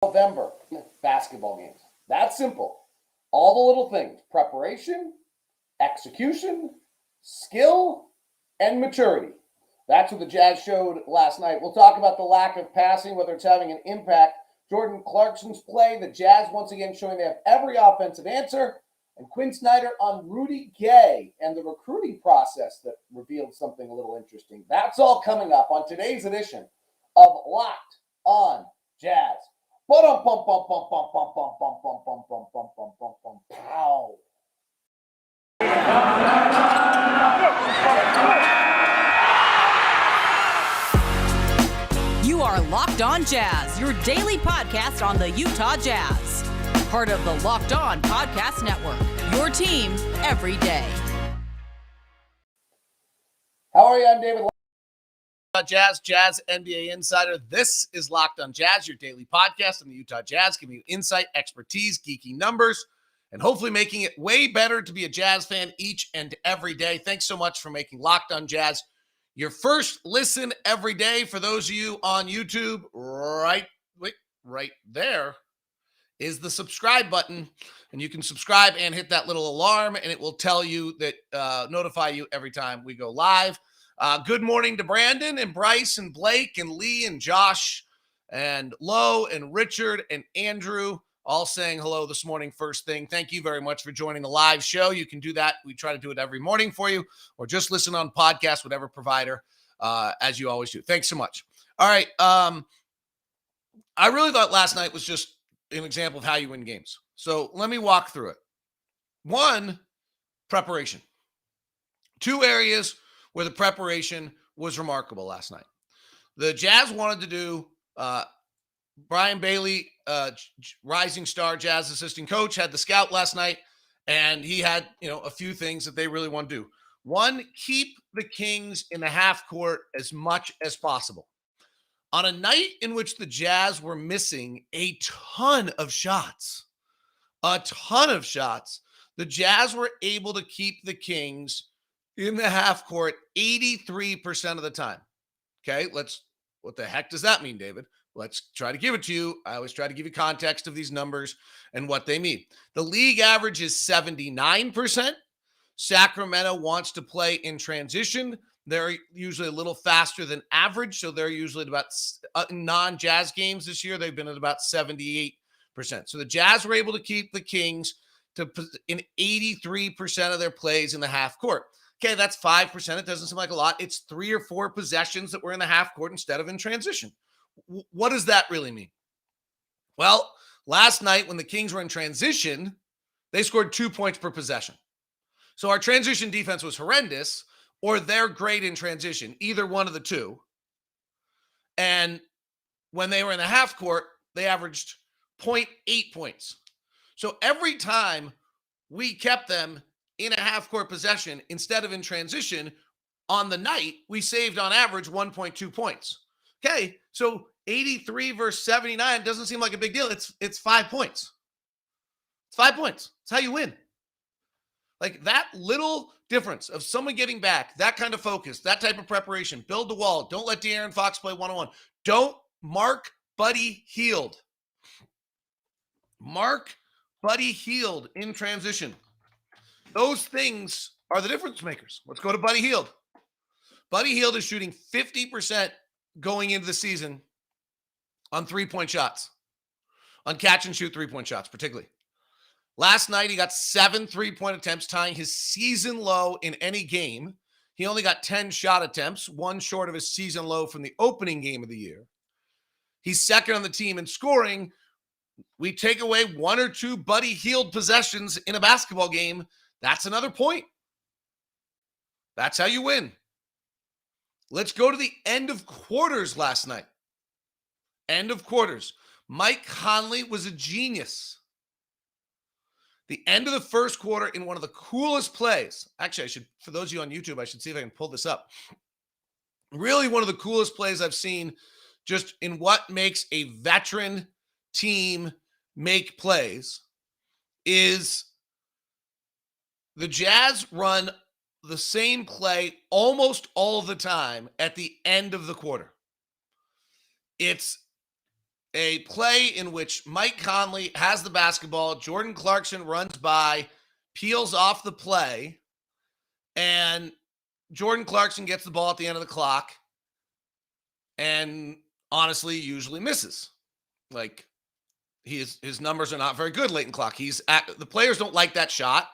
November basketball games. That's simple. All the little things: preparation, execution, skill, and maturity. That's what the Jazz showed last night. We'll talk about the lack of passing, whether it's having an impact. Jordan Clarkson's play, the Jazz once again showing they have every offensive answer, and Quin Snyder on Rudy Gay and the recruiting process that revealed something a little interesting. That's all coming up on today's edition of Locked on Jazz. Pow. You are Locked On Jazz, your daily podcast on the Utah Jazz. Part of the Locked On Podcast Network, your team every day. How are you? I'm David. Jazz NBA Insider. This is Locked on Jazz, your daily podcast on the Utah Jazz, giving you insight, expertise, geeky numbers, and hopefully making it way better to be a Jazz fan each and every day. Thanks so much for making Locked on Jazz your first listen every day. For those of you on YouTube, right there is the subscribe button, and you can subscribe and hit that little alarm, and it will tell you that, notify you every time we go live. Good morning to Brandon and Bryce and Blake and Lee and Josh and Lo and Richard and Andrew, all saying hello this morning first thing. Thank you very much for joining the live show. You can do that. We try to do it every morning for you, or just listen on podcast, whatever provider, as you always do. Thanks so much. All right. I really thought last night was just an example of how you win games. So let me walk through it. One, preparation. Two areas where the preparation was remarkable last night. The Jazz wanted to do Brian Bailey, rising star Jazz assistant coach, had the scout last night, and he had, a few things that they really want to do. One, keep the Kings in the half court as much as possible. On a night in which the Jazz were missing a ton of shots, the Jazz were able to keep the Kings in the half court 83% of the time. Okay, what the heck does that mean, David? Let's try to give it to you. I always try to give you context of these numbers and what they mean. The league average is 79%. Sacramento wants to play in transition. They're usually a little faster than average, so they're usually at about, non-Jazz games this year, they've been at about 78%. So the Jazz were able to keep the Kings in 83% of their plays in the half court. Okay, that's 5%. It doesn't seem like a lot. It's 3 or 4 possessions that were in the half court instead of in transition. What does that really mean? Well, last night when the Kings were in transition, they scored 2 points per possession. So our transition defense was horrendous, or they're great in transition, either one of the two. And when they were in the half court, they averaged 0.8 points. So every time we kept them in a half-court possession instead of in transition, on the night, we saved on average 1.2 points. Okay, so 83 versus 79 doesn't seem like a big deal. It's 5 points. It's 5 points. It's how you win. Like that little difference of someone getting back, that kind of focus, that type of preparation, build the wall. Don't let De'Aaron Fox play one-on-one. Don't mark Buddy Hield. Mark Buddy Hield in transition. Those things are the difference makers. Let's go to Buddy Hield. Buddy Hield is shooting 50% going into the season on three-point shots, on catch-and-shoot three-point shots particularly. Last night, he got 7 three-point attempts, tying his season low in any game. He only got 10 shot attempts, one short of his season low from the opening game of the year. He's second on the team in scoring. We take away 1 or 2 Buddy Hield possessions in a basketball game, that's another point. That's how you win. Let's go to the end of quarters last night. End of quarters. Mike Conley was a genius. The end of the first quarter in one of the coolest plays. Actually, for those of you on YouTube, I should see if I can pull this up. Really one of the coolest plays I've seen just in what makes a veteran team make plays is the Jazz run the same play almost all the time at the end of the quarter. It's a play in which Mike Conley has the basketball. Jordan Clarkson runs by, peels off the play, and Jordan Clarkson gets the ball at the end of the clock and honestly usually misses. Like, his numbers are not very good late in clock. The players don't like that shot.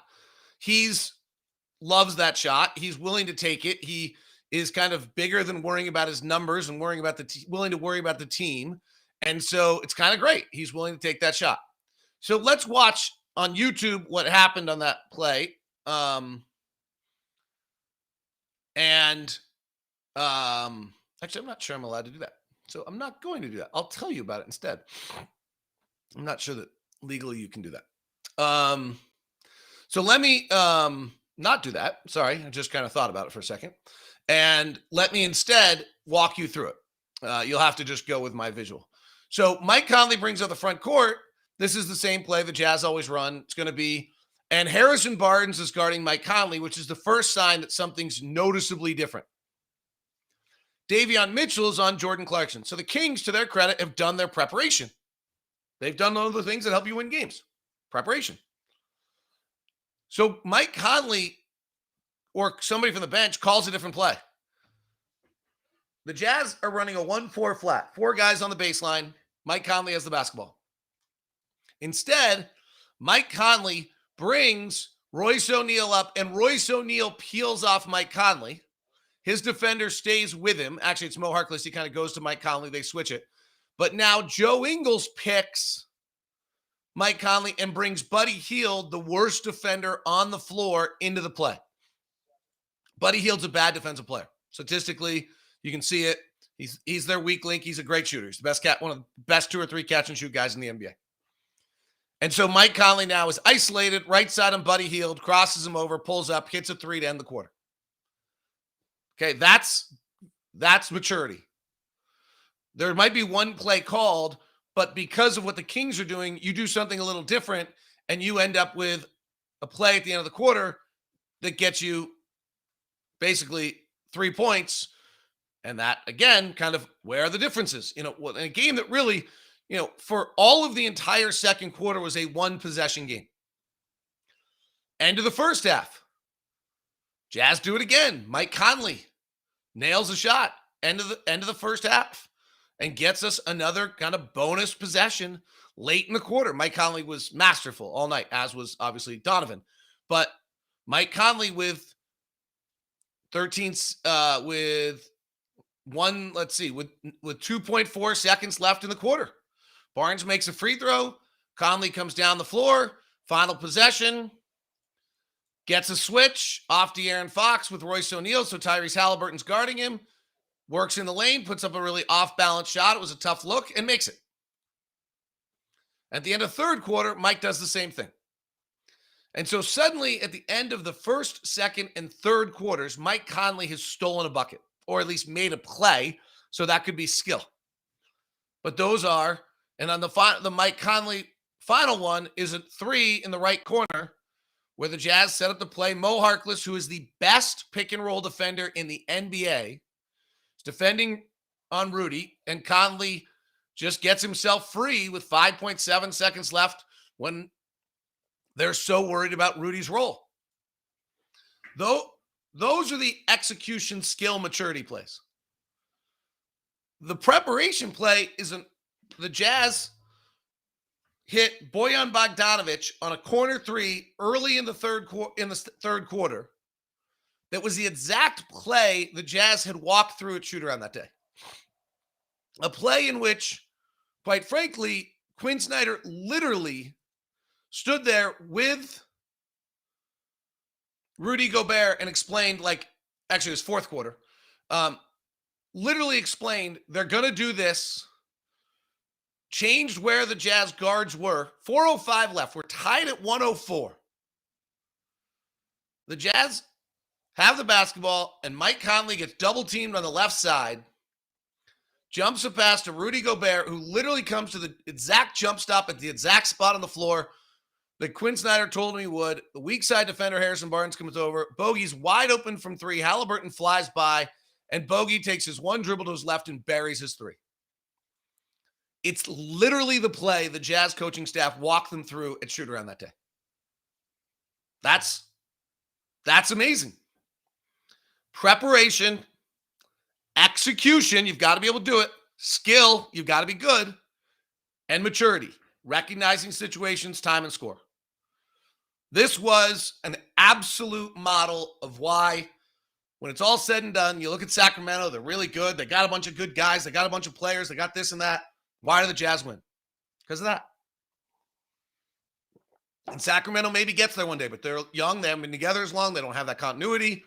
Loves that shot. He's willing to take it. He is kind of bigger than worrying about his numbers and worrying about willing to worry about the team. And so it's kind of great. He's willing to take that shot. So let's watch on YouTube what happened on that play. Actually, I'm not sure I'm allowed to do that. So I'm not going to do that. I'll tell you about it instead. I'm not sure that legally you can do that. So let me not do that. Sorry, I just kind of thought about it for a second. And let me instead walk you through it. You'll have to just go with my visual. So Mike Conley brings up the front court. This is the same play the Jazz always run. It's going to be, and Harrison Barnes is guarding Mike Conley, which is the first sign that something's noticeably different. Davion Mitchell is on Jordan Clarkson. So the Kings, to their credit, have done their preparation. They've done all of the things that help you win games. Preparation. So Mike Conley or somebody from the bench calls a different play. The Jazz are running a 1-4 flat. 4 guys on the baseline. Mike Conley has the basketball. Instead, Mike Conley brings Royce O'Neal up, and Royce O'Neal peels off Mike Conley. His defender stays with him. Actually, it's Mo Harkless. He kind of goes to Mike Conley. They switch it. But now Joe Ingles picks Mike Conley and brings Buddy Hield, the worst defender on the floor, into the play. Buddy Hield's a bad defensive player. Statistically, you can see it. He's their weak link. He's a great shooter. He's the best one of the best 2 or 3 catch and shoot guys in the NBA. And so Mike Conley now is isolated, right side on Buddy Hield, crosses him over, pulls up, hits a 3 to end the quarter. Okay, that's maturity. There might be one play called, but because of what the Kings are doing, you do something a little different, and you end up with a play at the end of the quarter that gets you basically 3 points. And that, again, kind of where are the differences? In a game that really, for all of the entire second quarter was a 1-possession game. End of the first half. Jazz do it again. Mike Conley nails a shot. End of the first half. And gets us another kind of bonus possession late in the quarter. Mike Conley was masterful all night, as was obviously Donovan. But Mike Conley with 2.4 seconds left in the quarter. Barnes makes a free throw. Conley comes down the floor. Final possession. Gets a switch off De'Aaron Fox with Royce O'Neal. So Tyrese Halliburton's guarding him. Works in the lane, puts up a really off-balance shot. It was a tough look, and makes it. At the end of third quarter, Mike does the same thing. And so suddenly, at the end of the first, second, and third quarters, Mike Conley has stolen a bucket, or at least made a play, so that could be skill. But those are, and on the Mike Conley final one is a 3 in the right corner, where the Jazz set up the play. Mo Harkless, who is the best pick-and-roll defender in the NBA, defending on Rudy, and Conley just gets himself free with 5.7 seconds left when they're so worried about Rudy's role. Those are the execution skill maturity plays. The preparation play the Jazz hit Bojan Bogdanovic on a corner 3 early in the third quarter. That was the exact play the Jazz had walked through at shoot-around that day. A play in which, quite frankly, Quin Snyder literally stood there with Rudy Gobert and explained, actually it was fourth quarter, literally explained they're going to do this, changed where the Jazz guards were. 4:05 left. We're tied at 104. The Jazz have the basketball, and Mike Conley gets double-teamed on the left side, jumps a pass to Rudy Gobert, who literally comes to the exact jump stop at the exact spot on the floor that Quin Snyder told him he would. The weak side defender, Harrison Barnes, comes over. Bogey's wide open from 3. Halliburton flies by, and Bogey takes his one dribble to his left and buries his 3. It's literally the play the Jazz coaching staff walked them through at shoot-around that day. That's amazing. Preparation, execution, you've got to be able to do it. Skill, you've got to be good. And maturity, recognizing situations, time, and score. This was an absolute model of why, when it's all said and done, you look at Sacramento, they're really good. They got a bunch of good guys. They got a bunch of players. They got this and that. Why do the Jazz win? Because of that. And Sacramento maybe gets there one day, but they're young. They haven't been together as long. They don't have that continuity.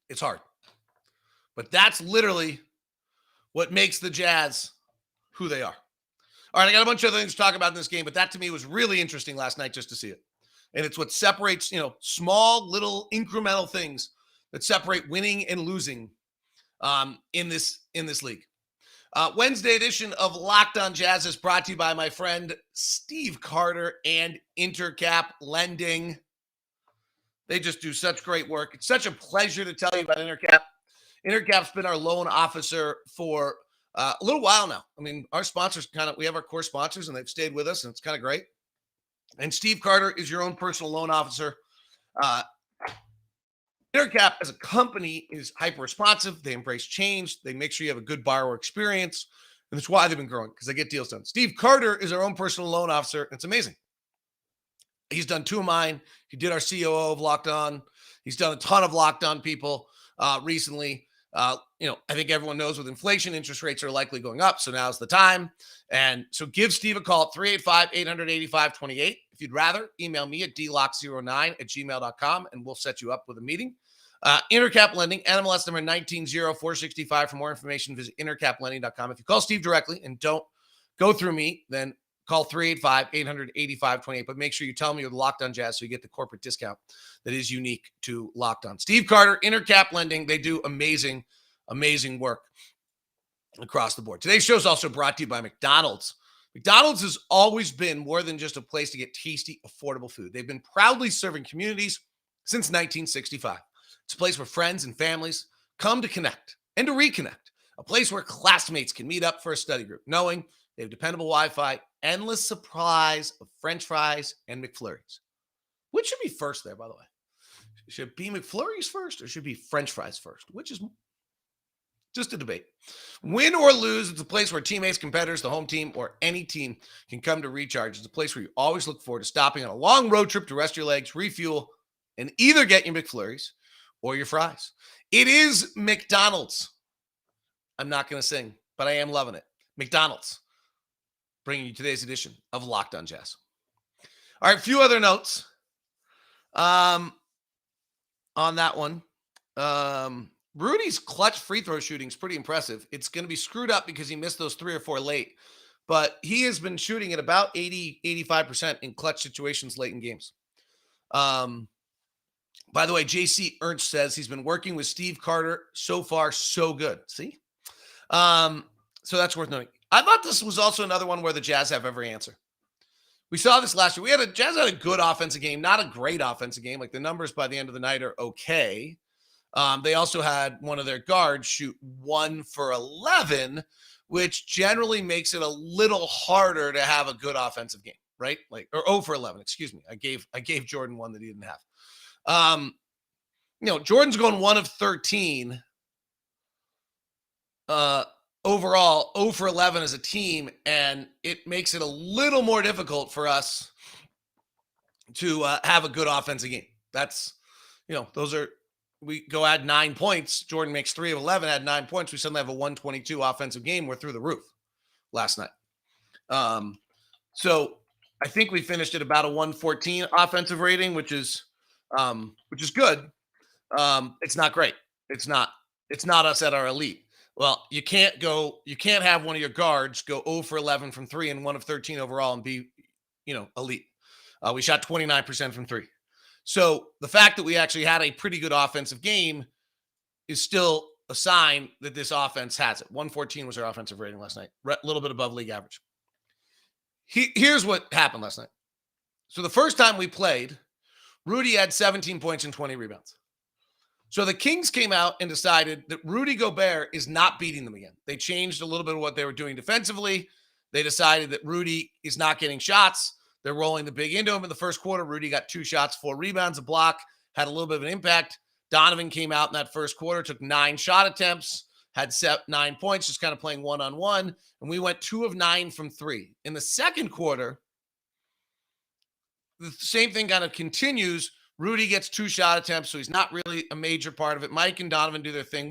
It's hard. But that's literally what makes the Jazz who they are. All right, I got a bunch of other things to talk about in this game, but that to me was really interesting last night just to see it. And it's what separates, small little incremental things that separate winning and losing in this league. Wednesday edition of Locked On Jazz is brought to you by my friend Steve Carter and Intercap Lending. They just do such great work. It's such a pleasure to tell you about Intercap. Intercap's been our loan officer for a little while now. I mean, our sponsors we have our core sponsors, and they've stayed with us, and it's kind of great. And Steve Carter is your own personal loan officer. Intercap as a company is hyper responsive. They embrace change. They make sure you have a good borrower experience. And that's why they've been growing, because they get deals done. Steve Carter is our own personal loan officer. It's amazing. He's done 2 of mine. He did our COO of Locked On. He's done a ton of Locked On people recently. I think everyone knows with inflation, interest rates are likely going up. So now's the time. And so give Steve a call at 385-800-8528. If you'd rather, email me at dlock09@gmail.com, and we'll set you up with a meeting. Intercap Lending, NMLS number 190465. For more information, visit intercaplending.com. If you call Steve directly and don't go through me, then call 385-800-8528. But make sure you tell me you're the Locked On Jazz so you get the corporate discount that is unique to Locked On. Steve Carter, Intercap Lending, they do amazing, amazing work across the board. Today's show is also brought to you by McDonald's. McDonald's has always been more than just a place to get tasty, affordable food. They've been proudly serving communities since 1965. It's a place where friends and families come to connect and to reconnect. A place where classmates can meet up for a study group, knowing they have dependable Wi-Fi, endless supplies of French fries and McFlurries. Which should be first there, by the way? Should it be McFlurries first, or should it be French fries first? Which is just a debate. Win or lose, it's a place where teammates, competitors, the home team, or any team can come to recharge. It's a place where you always look forward to stopping on a long road trip to rest your legs, refuel, and either get your McFlurries or your fries. It is McDonald's. I'm not going to sing, but I am loving it. McDonald's, bringing you today's edition of Locked On Jazz. All right, a few other notes on that one. Rudy's clutch free throw shooting is pretty impressive. It's going to be screwed up because he missed those 3 or 4 late, but he has been shooting at about 85% in clutch situations late in games. By the way, JC Ernst says he's been working with Steve Carter so far, so good. See? So that's worth noting. I thought this was also another one where the Jazz have every answer. We saw this last year. Jazz had a good offensive game, not a great offensive game. Like, the numbers by the end of the night are okay. They also had one of their guards shoot 1 for 11, which generally makes it a little harder to have a good offensive game, right? Or 0 for 11, excuse me. I gave Jordan one that he didn't have. Jordan's going 1 of 13. Overall, 0 for 11 as a team, and it makes it a little more difficult for us to have a good offensive game. That's, we go add 9 points. Jordan makes 3 of 11, add 9 points. We suddenly have a 122 offensive game. We're through the roof last night. So I think we finished at about a 114 offensive rating, which is good. It's not great. It's not us at our elite. Well, you can't have one of your guards go 0 for 11 from 3 and 1 of 13 overall and be, elite. We shot 29% from 3. So the fact that we actually had a pretty good offensive game is still a sign that this offense has it. 114 was our offensive rating last night, a little bit above league average. Here's what happened last night. So the first time we played, Rudy had 17 points and 20 rebounds. So the Kings came out and decided that Rudy Gobert is not beating them again. They changed a little bit of what they were doing defensively. They decided that Rudy is not getting shots. They're rolling the big into him in the first quarter. Rudy got 2 shots, 4 rebounds, a block, had a little bit of an impact. Donovan came out in that first quarter, took 9 shot attempts, had 9 points, just kind of playing one-on-one. And we went 2 of 9 from 3. In the second quarter, the same thing kind of continues. Rudy gets 2 shot attempts, so he's not really a major part of it. Mike and Donovan do their thing.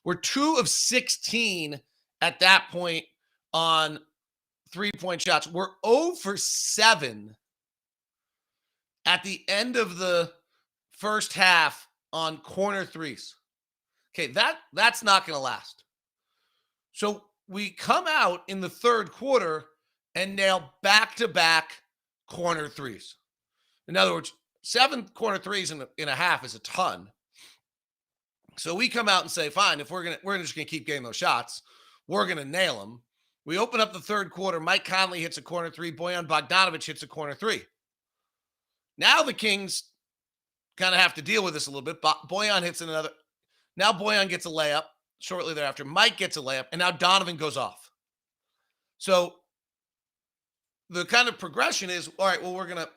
We're 2 of 16 at that point on 3-point shots. We're 0 for 7 at the end of the first half on corner threes. Okay, that's not going to last. So we come out in the third quarter and nail back-to-back corner threes. In other words, 7 corner threes in a half is a ton. So we come out and say, fine, if we're just gonna keep getting those shots, we're gonna nail them. We open up the third quarter. Mike Conley hits a corner 3. Bojan Bogdanovic hits a corner 3. Now the Kings kind of have to deal with this a little bit. Bojan hits another. Now Bojan gets a layup shortly thereafter. Mike gets a layup, and now Donovan goes off. So the kind of progression is, all right, well, we're gonna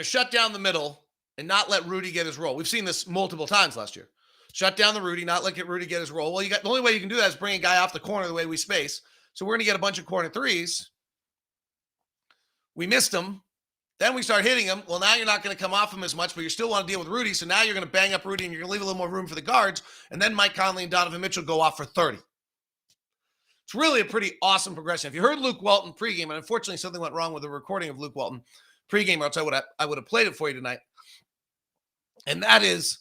shut down the middle and not let Rudy get his roll. We've seen this multiple times last year. Shut down the Rudy, not let Rudy get his roll. Well, the only way you can do that is bring a guy off the corner the way we space. So we're going to get a bunch of corner threes. We missed them. Then we start hitting them. Well, now you're not going to come off him as much, but you still want to deal with Rudy. So now you're going to bang up Rudy and you're going to leave a little more room for the guards. And then Mike Conley and Donovan Mitchell go off for 30. It's really a pretty awesome progression. If you heard Luke Walton pregame, and unfortunately something went wrong with the recording of Luke Walton pregame, or else I would have played it for you tonight. And that is,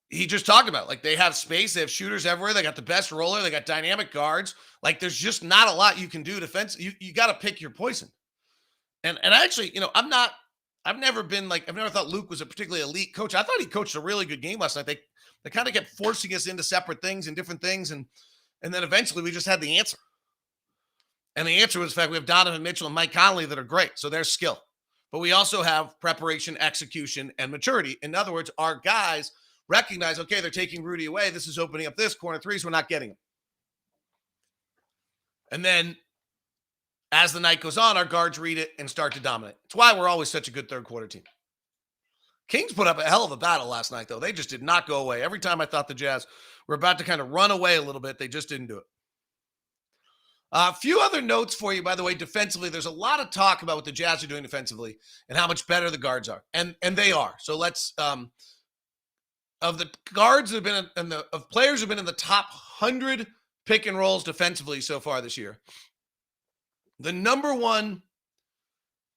he just talked about, like, they have space, they have shooters everywhere, they got the best roller, they got dynamic guards. Like, there's just not a lot you can do defense. You got to pick your poison. And actually, I've never thought Luke was a particularly elite coach. I thought he coached a really good game last night. They kind of kept forcing us into separate things and different things, and then eventually we just had the answer. And the answer was the fact we have Donovan Mitchell and Mike Conley that are great. So there's skill. But we also have preparation, execution, and maturity. In other words, our guys recognize, okay, they're taking Rudy away. This is opening up this corner threes. We're not getting them. And then as the night goes on, our guards read it and start to dominate. It's why we're always such a good third quarter team. Kings put up a hell of a battle last night, though. They just did not go away. Every time I thought the Jazz were about to kind of run away a little bit, they just didn't do it. A few other notes for you, by the way, defensively. There's a lot of talk about what the Jazz are doing defensively and how much better the guards are. And they are. So let's, of the guards that have been of players who have been in the top 100 pick and rolls defensively so far this year, the number 1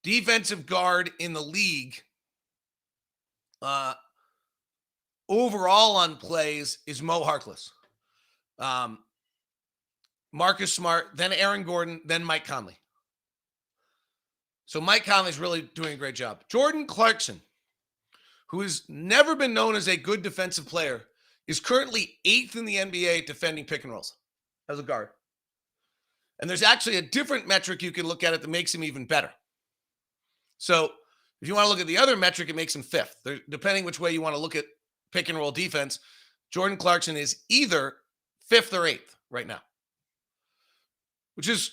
defensive guard in the league overall on plays is Mo Harkless. Marcus Smart, then Aaron Gordon, then Mike Conley. So Mike Conley's really doing a great job. Jordan Clarkson, who has never been known as a good defensive player, is currently 8th in the NBA defending pick and rolls as a guard. And there's actually a different metric you can look at it that makes him even better. So if you want to look at the other metric, it makes him 5th. Depending which way you want to look at pick and roll defense, Jordan Clarkson is either 5th or 8th right now, which has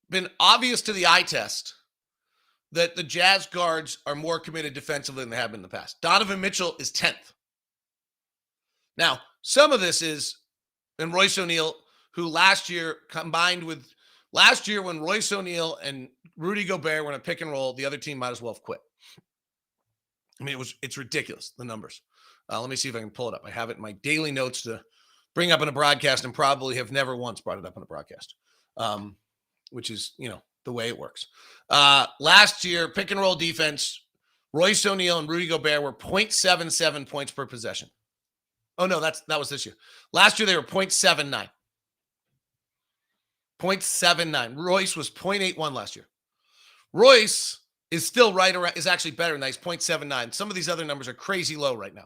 been obvious to the eye test that the Jazz guards are more committed defensively than they have been in the past. Donovan Mitchell is 10th. Now, some of this is, and Royce O'Neal, who last year when Royce O'Neal and Rudy Gobert were in a pick and roll, the other team might as well have quit. I mean, it's ridiculous, the numbers. Let me see if I can pull it up. I have it in my daily notes to bring up in a broadcast and probably have never once brought it up in a broadcast, which is, the way it works. Last year, pick and roll defense, Royce O'Neal and Rudy Gobert were 0.77 points per possession. Oh, no, that was this year. Last year, they were 0.79. 0.79. Royce was 0.81 last year. Royce is still right around, is actually better than that. He's 0.79. Some of these other numbers are crazy low right now.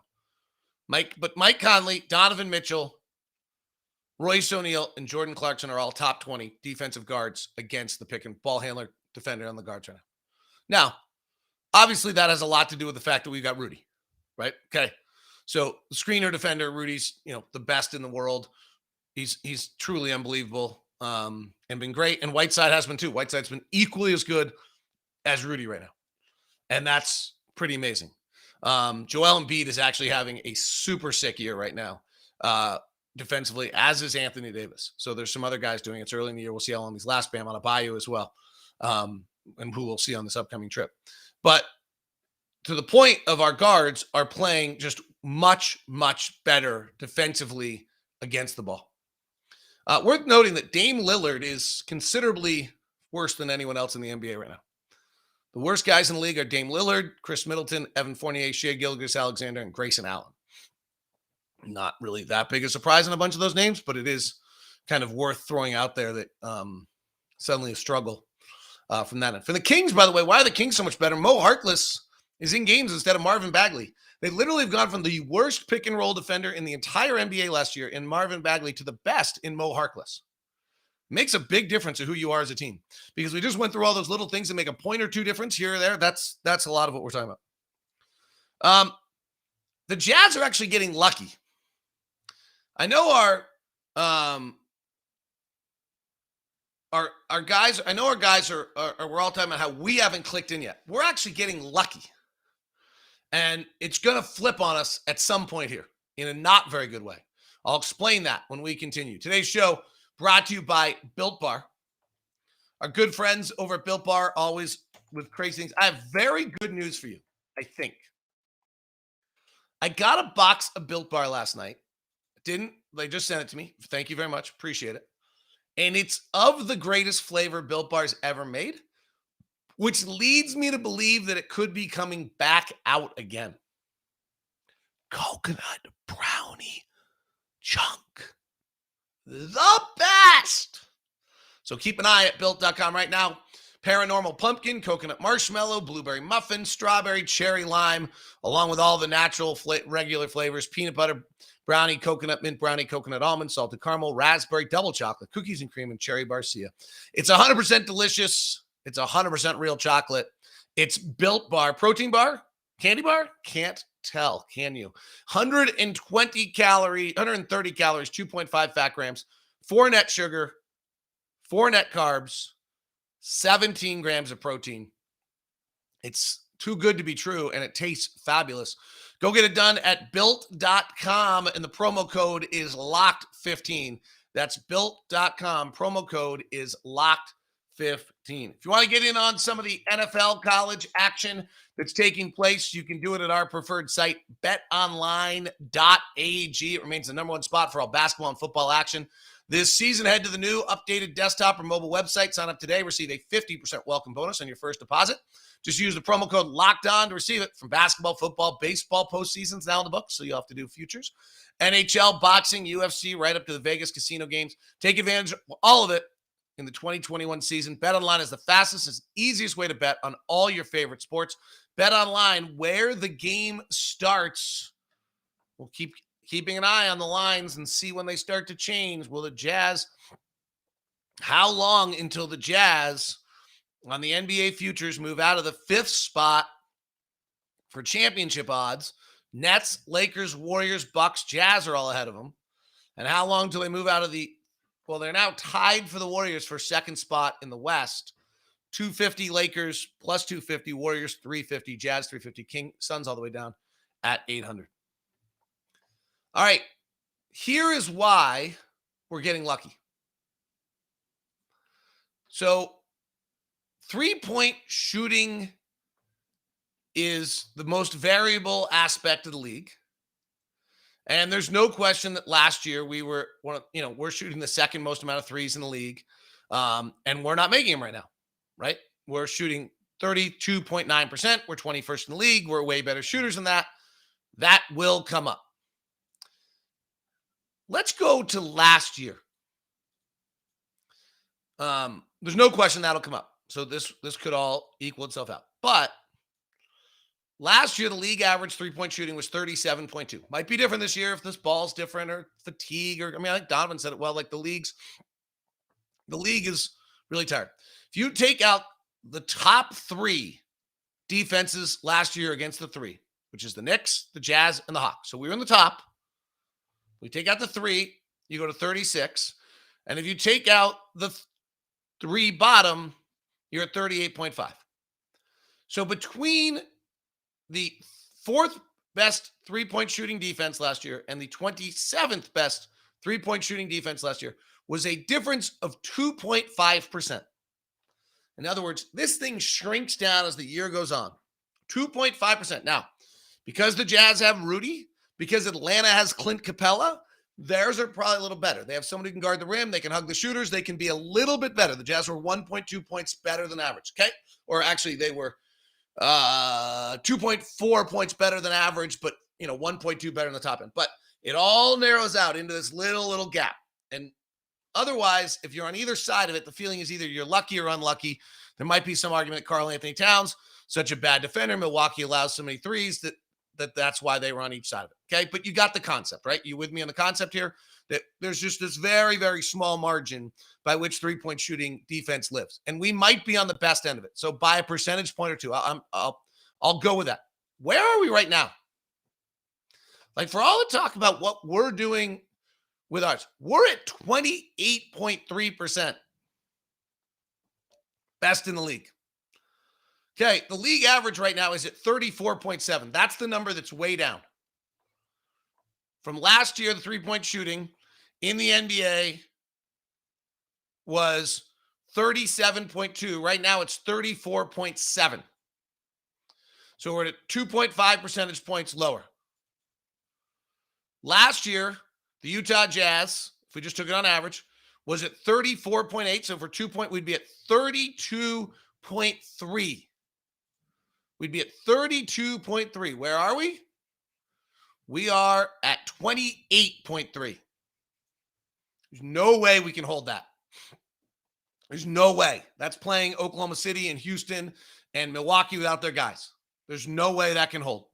Mike Conley, Donovan Mitchell, Royce O'Neal, and Jordan Clarkson are all top 20 defensive guards against the pick and ball handler defender on the guards right now. Now, obviously that has a lot to do with the fact that we've got Rudy, right? Okay. So the screener defender, Rudy's, the best in the world. He's truly unbelievable and been great. And Whiteside has been too. Whiteside's been equally as good as Rudy right now. And that's pretty amazing. Joel Embiid is actually having a super sick year right now defensively, as is Anthony Davis. So there's some other guys doing it. It's early in the year. We'll see how long these last. Bam Adebayo as well, and who we'll see on this upcoming trip. But to the point of our guards are playing just much, much better defensively against the ball. Worth noting that Dame Lillard is considerably worse than anyone else in the NBA right now. The worst guys in the league are Dame Lillard, Chris Middleton, Evan Fournier, Shai Gilgeous-Alexander, and Grayson Allen. Not really that big a surprise in a bunch of those names, but it is kind of worth throwing out there that suddenly a struggle from that end. For the Kings, by the way, why are the Kings so much better? Mo Harkless is in games instead of Marvin Bagley. They literally have gone from the worst pick and roll defender in the entire NBA last year in Marvin Bagley to the best in Mo Harkless. Makes a big difference to who you are as a team, because we just went through all those little things that make a point or two difference here or there. That's a lot of what we're talking about. The Jazz are actually getting lucky. I know our guys. I know our guys are we're all talking about how we haven't clicked in yet. We're actually getting lucky, and it's going to flip on us at some point here in a not very good way. I'll explain that when we continue. Today's show brought to you by Built Bar. Our good friends over at Built Bar, always with crazy things. I have very good news for you, I think. I got a box of Built Bar last night. They just sent it to me. Thank you very much. Appreciate it. And it's of the greatest flavor Built Bar's ever made, which leads me to believe that it could be coming back out again. Coconut brownie chunk. The best. So keep an eye at Built.com right now. Paranormal pumpkin, coconut marshmallow, blueberry muffin, strawberry, cherry lime, along with all the natural regular flavors, peanut butter brownie, coconut mint brownie, coconut almond, salted caramel, raspberry, double chocolate, cookies and cream, and cherry barcia. It's 100% delicious. It's 100% real chocolate. It's Built Bar. Protein bar? Candy bar? Can't tell, can you? 130 calories, 2.5 fat grams, 4 net sugar, 4 net carbs, 17 grams of protein. It's too good to be true, and it tastes fabulous. Go get it done at Built.com, and the promo code is LOCKED15. That's Built.com. Promo code is LOCKED15. If you want to get in on some of the NFL college action that's taking place, you can do it at our preferred site, betonline.ag. It remains the number one spot for all basketball and football action this season. Head to the new updated desktop or mobile website. Sign up today. Receive a 50% welcome bonus on your first deposit. Just use the promo code LOCKEDON to receive it. From basketball, football, baseball, postseason's now in the books, so you'll have to do futures. NHL, boxing, UFC, right up to the Vegas casino games. Take advantage of all of it in the 2021 season. BetOnline is the fastest and easiest way to bet on all your favorite sports. BetOnline, where the game starts. We'll keep keeping an eye on the lines and see when they start to change. Will the Jazz, how long until the Jazz on the NBA futures move out of the 5th spot for championship odds? Nets, Lakers, Warriors, Bucks, Jazz are all ahead of them. And how long till they move out of they're now tied for the Warriors for 2nd spot in the West. 250 Lakers, plus 250 Warriors, 350 Jazz, 350 Suns all the way down at 800. All right, here is why we're getting lucky. So, 3-point shooting is the most variable aspect of the league. And there's no question that last year we were we're shooting the 2nd most amount of threes in the league. And we're not making them right now, right? We're shooting 32.9%. We're 21st in the league. We're way better shooters than that. That will come up. Let's go to last year. There's no question that'll come up. So this could all equal itself out. But last year, the league average 3-point shooting was 37.2. Might be different this year if this ball's different or fatigue. I think Donovan said it well. Like the league is really tired. If you take out the top 3 defenses last year against the 3, which is the Knicks, the Jazz, and the Hawks. So we're in the top. We take out the 3, you go to 36. And if you take out the 3 bottom, you're at 38.5. So between the 4th best three-point shooting defense last year and the 27th best three-point shooting defense last year was a difference of 2.5%. In other words, this thing shrinks down as the year goes on. 2.5%. Now, because the Jazz have Rudy, because Atlanta has Clint Capella, theirs are probably a little better. They have someone who can guard the rim. They can hug the shooters. They can be a little bit better. The Jazz were 1.2 points better than average, okay? Or actually, they were 2.4 points better than average, but 1.2 better than the top end. But it all narrows out into this little gap. And otherwise, if you're on either side of it, the feeling is either you're lucky or unlucky. There might be some argument that Karl Anthony Towns, such a bad defender, Milwaukee allows so many threes that's why they were on each side of it. Okay, but you got the concept, right? You with me on the concept here? That there's just this very, very small margin by which three-point shooting defense lives, and we might be on the best end of it. So by a percentage point or two, I'll go with that. Where are we right now? Like, for all the talk about what we're doing with ours, we're at 28.3%, best in the league. Okay, the league average right now is at 34.7. That's the number that's way down. From last year, the three-point shooting in the NBA was 37.2. Right now, it's 34.7. So we're at 2.5 percentage points lower. Last year, the Utah Jazz, if we just took it on average, was at 34.8. So for 2 point, we'd be at 32.3. We'd be at 32.3. Where are we? We are at 28.3. There's no way we can hold that. There's no way. That's playing Oklahoma City and Houston and Milwaukee without their guys. There's no way that can hold.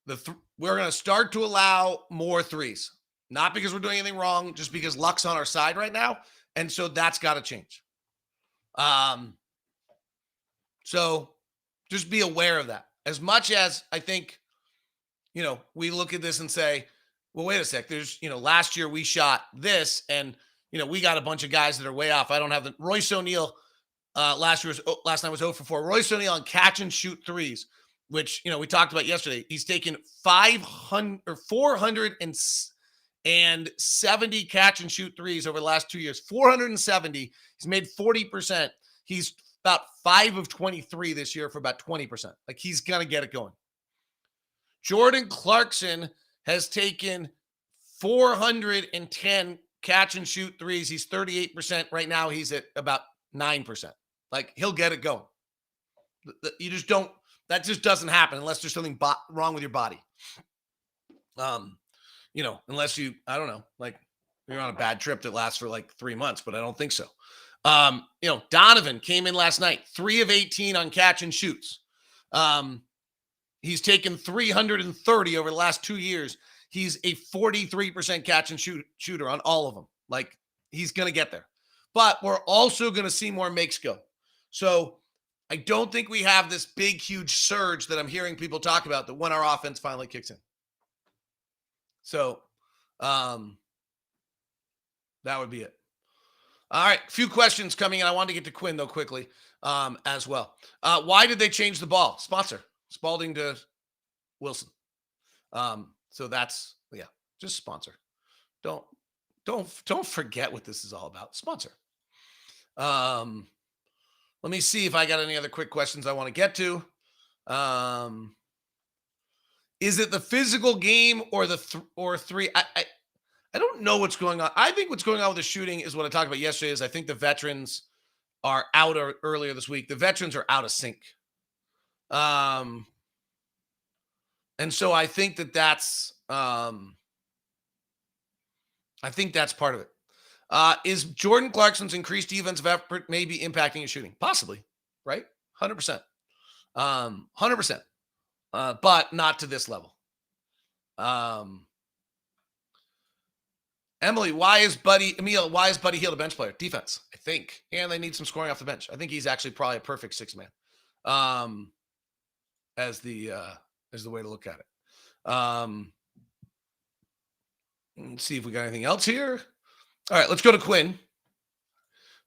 We're going to start to allow more threes. Not because we're doing anything wrong, just because luck's on our side right now. And so that's got to change. So just be aware of that. As much as I think, we look at this and say, well, wait a sec. There's, last year we shot this and, we got a bunch of guys that are way off. I don't have the Royce O'Neal last night was 0 for 4. Royce O'Neal on catch and shoot threes, which, we talked about yesterday. He's taken 470 catch and shoot threes over the last 2 years. 470. He's made 40%. He's about 5 of 23 this year for about 20%. Like, he's going to get it going. Jordan Clarkson has taken 410 catch and shoot threes. He's 38%. Right now, he's at about 9%. Like, he'll get it going. You just don't, that just doesn't happen unless there's something wrong with your body. Unless you, I don't know, like you're on a bad trip that lasts for like 3 months, but I don't think so. Donovan came in last night, 3 of 18 on catch and shoots. He's taken 330 over the last 2 years. He's a 43% catch and shooter on all of them. Like, he's going to get there. But we're also going to see more makes go. So I don't think we have this big, huge surge that I'm hearing people talk about that when our offense finally kicks in. So that would be it. All right, a few questions coming in. I wanted to get to Quinn, though, quickly as well. Why did they change the ball? Sponsor. Spalding to Wilson. So that's, just sponsor. Don't forget what this is all about. Sponsor. Let me see if I got any other quick questions I want to get to. Is it the physical game or three? I don't know what's going on. I think what's going on with the shooting is what I talked about yesterday. Is I think the veterans are out earlier this week. The veterans are out of sync. And so I think that's part of it. Is Jordan Clarkson's increased defensive effort maybe impacting his shooting? Possibly, right? 100%. 100%. But not to this level. Emily, why is Buddy Hield a bench player? Defense, I think. And they need some scoring off the bench. I think he's actually probably a perfect six-man. As the is the way to look at it. Let's see if we got anything else here. All right, let's go to Quinn.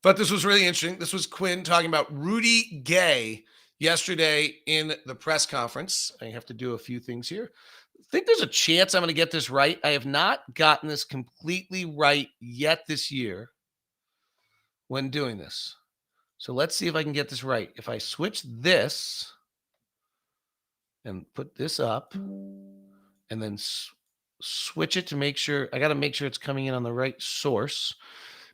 But this was really interesting. This was Quinn talking about Rudy Gay yesterday in the press conference. I have to do a few things here. I think there's a chance I'm going to get this right. I have not gotten this completely right yet this year when doing this. So let's see if I can get this right. If I switch this and put this up and then switch it to make sure, I got to make sure it's coming in on the right source.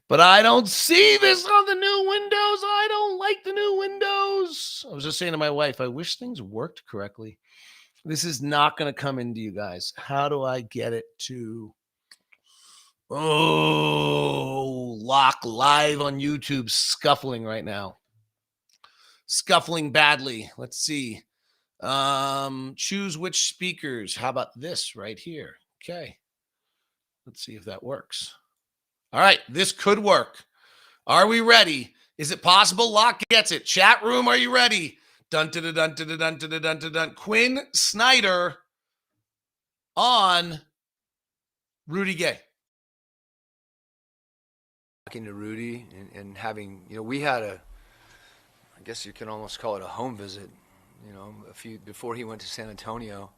But I don't see this on the new Windows. I don't like the new Windows. I was just saying to my wife, I wish things worked correctly. This is not going to come into you guys. How do I get it to... Oh, Locke live on YouTube, scuffling right now. Scuffling badly. Let's see. Choose which speakers. How about this right here? Okay. Let's see if that works. All right, this could work. Are we ready? Is it possible? Locke gets it. Chat room, are you ready? Dun dun dun dun dun dun dun dun dun dun. Quin Snyder on Rudy Gay. Talking to Rudy and having, we had I guess you can almost call it a home visit, before he went to San Antonio,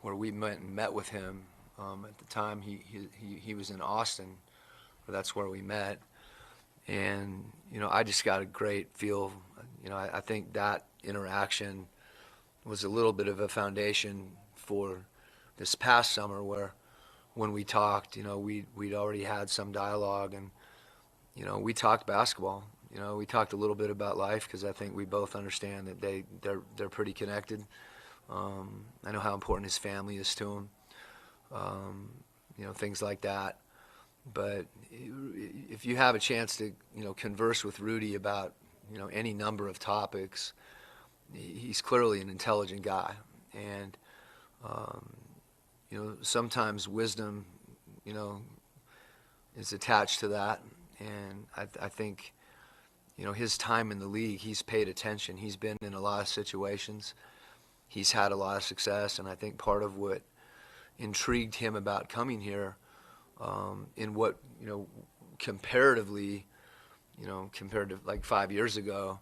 where we met with him. At the time, he was in Austin. That's where we met, and I just got a great feel. I think that interaction was a little bit of a foundation for this past summer, where when we talked, we'd already had some dialogue, and we talked basketball. We talked a little bit about life, because I think we both understand that they're pretty connected. I know how important his family is to him. Things like that. But if you have a chance to, converse with Rudy about, any number of topics, he's clearly an intelligent guy. And, sometimes wisdom, is attached to that. And I think, his time in the league, he's paid attention. He's been in a lot of situations. He's had a lot of success. And I think part of what intrigued him about coming here, in what, comparatively, compared to like 5 years ago,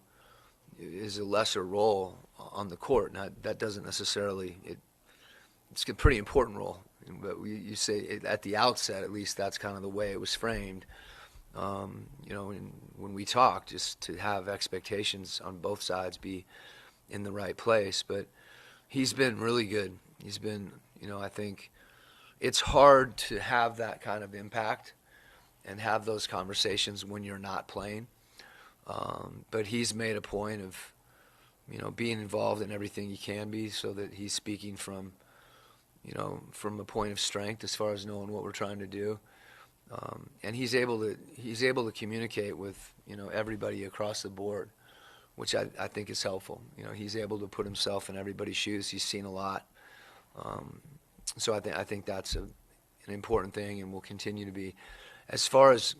is a lesser role on the court. Now, that doesn't necessarily, it's a pretty important role, but you say at the outset, at least that's kind of the way it was framed. When we talked, just to have expectations on both sides be in the right place. But he's been really good. He's been, I think, it's hard to have that kind of impact and have those conversations when you're not playing. But he's made a point of, being involved in everything he can be, so that he's speaking from, from a point of strength as far as knowing what we're trying to do. And he's able to communicate with, everybody across the board, which I think is helpful. He's able to put himself in everybody's shoes. He's seen a lot. So I think that's an important thing, and will continue to be. As far as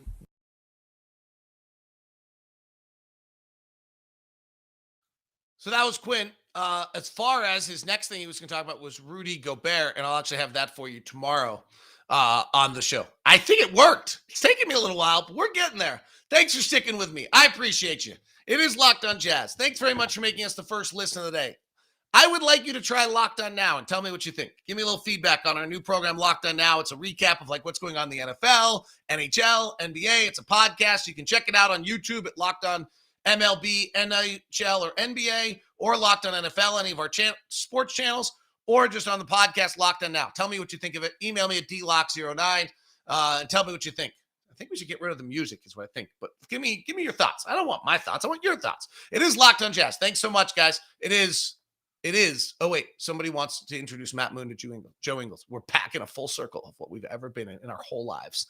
So that was Quinn. As far as his next thing he was going to talk about was Rudy Gobert, and I'll actually have that for you tomorrow on the show. I think it worked. It's taken me a little while, but we're getting there. Thanks for sticking with me. I appreciate you. It is Locked On Jazz. Thanks very much for making us the first listen of the day. I would like you to try Locked On Now and tell me what you think. Give me a little feedback on our new program, Locked On Now. It's a recap of what's going on in the NFL, NHL, NBA. It's a podcast. You can check it out on YouTube at Locked On MLB, NHL, or NBA, or Locked On NFL, any of our sports channels, or just on the podcast, Locked On Now. Tell me what you think of it. Email me at dlock09 and tell me what you think. I think we should get rid of the music is what I think, but give me your thoughts. I don't want my thoughts. I want your thoughts. It is Locked On Jazz. Thanks so much, guys. It is. Oh, wait. Somebody wants to introduce Matt Moon to Joe Ingles. We're back in a full circle of what we've ever been in our whole lives.